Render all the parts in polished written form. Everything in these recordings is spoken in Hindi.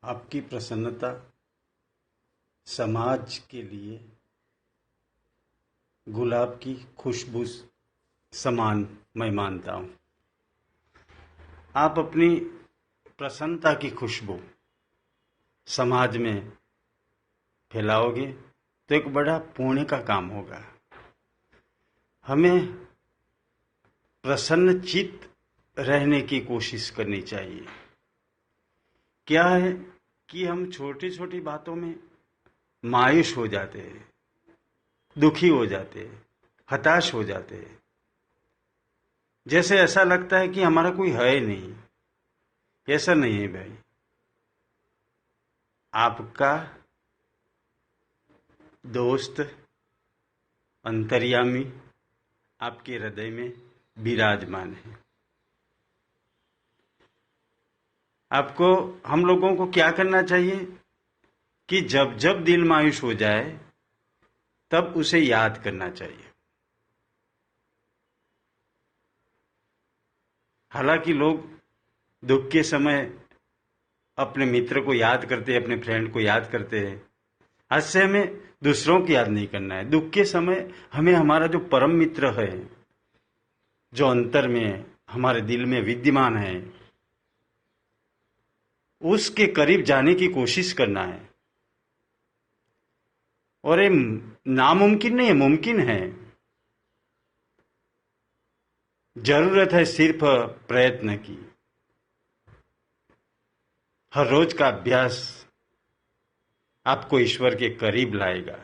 आपकी प्रसन्नता समाज के लिए गुलाब की खुशबू समान मैं मानता हूँ। आप अपनी प्रसन्नता की खुशबू समाज में फैलाओगे तो एक बड़ा पुण्य का काम होगा। हमें प्रसन्न चित्त रहने की कोशिश करनी चाहिए। क्या है कि हम छोटी छोटी बातों में मायूस हो जाते हैं, दुखी हो जाते हैं, हताश हो जाते हैं। जैसे ऐसा लगता है कि हमारा कोई है नहीं। ऐसा नहीं है भाई। आपका दोस्त अंतर्यामी आपके हृदय में विराजमान है। आपको, हम लोगों को क्या करना चाहिए कि जब जब दिल मायूस हो जाए तब उसे याद करना चाहिए। हालांकि लोग दुख के समय अपने मित्र को याद करते हैं, अपने फ्रेंड को याद करते हैं। आज से हमें दूसरों की याद नहीं करना है। दुख के समय हमें हमारा जो परम मित्र है, जो अंतर में हमारे दिल में विद्यमान है, उसके करीब जाने की कोशिश करना है। और ये नामुमकिन नहीं है, मुमकिन है। जरूरत है सिर्फ प्रयत्न की। हर रोज का अभ्यास आपको ईश्वर के करीब लाएगा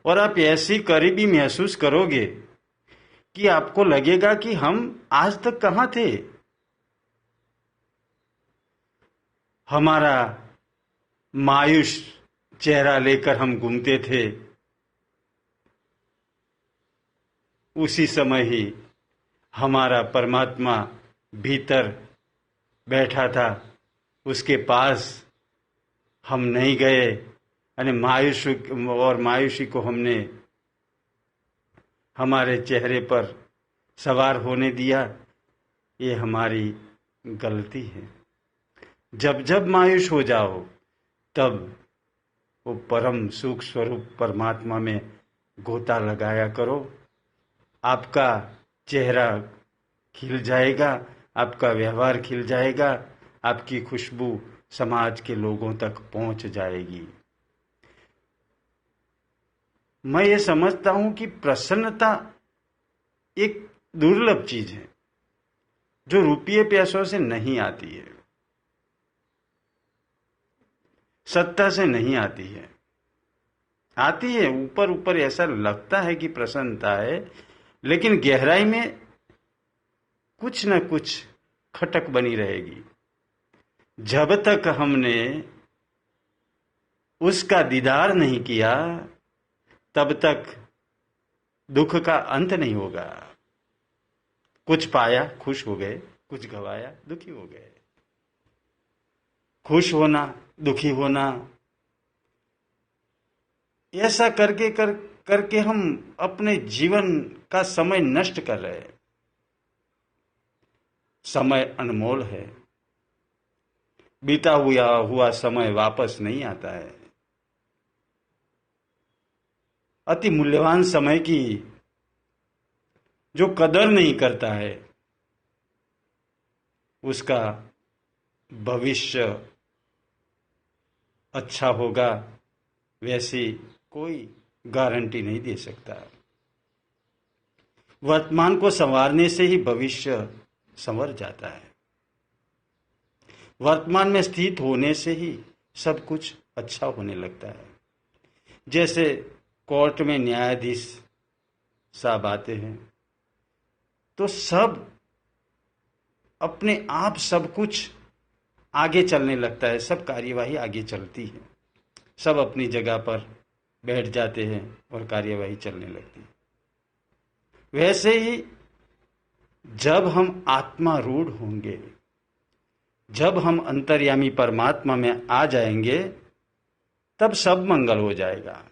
और आप ऐसी करीबी महसूस करोगे कि आपको लगेगा कि हम आज तक कहां थे। हमारा मायूस चेहरा लेकर हम घूमते थे, उसी समय ही हमारा परमात्मा भीतर बैठा था। उसके पास हम नहीं गए, यानी मायूसी को हमने हमारे चेहरे पर सवार होने दिया। ये हमारी गलती है। जब जब मायूस हो जाओ तब वो परम सुख स्वरूप परमात्मा में गोता लगाया करो। आपका चेहरा खिल जाएगा, आपका व्यवहार खिल जाएगा, आपकी खुशबू समाज के लोगों तक पहुंच जाएगी। मैं ये समझता हूं कि प्रसन्नता एक दुर्लभ चीज है जो रुपये पैसों से नहीं आती है, सत्ता से नहीं आती है। आती है ऊपर ऊपर, ऐसा लगता है कि प्रसन्नता है, लेकिन गहराई में कुछ न कुछ खटक बनी रहेगी। जब तक हमने उसका दीदार नहीं किया तब तक दुख का अंत नहीं होगा। कुछ पाया खुश हो गए, कुछ गवाया दुखी हो गए। खुश होना, दुखी होना, ऐसा करके हम अपने जीवन का समय नष्ट कर रहे हैं। समय अनमोल है। बीता हुआ समय वापस नहीं आता है। अति मूल्यवान समय की जो कदर नहीं करता है उसका भविष्य अच्छा होगा, वैसी कोई गारंटी नहीं दे सकता। वर्तमान को संवारने से ही भविष्य संवर जाता है। वर्तमान में स्थित होने से ही सब कुछ अच्छा होने लगता है। जैसे कोर्ट में न्यायाधीश साहब आते हैं तो सब अपने आप सब कुछ आगे चलने लगता है, सब कार्यवाही आगे चलती है, सब अपनी जगह पर बैठ जाते हैं और कार्यवाही चलने लगती है। वैसे ही जब हम आत्मारूढ़ होंगे, जब हम अंतर्यामी परमात्मा में आ जाएंगे, तब सब मंगल हो जाएगा।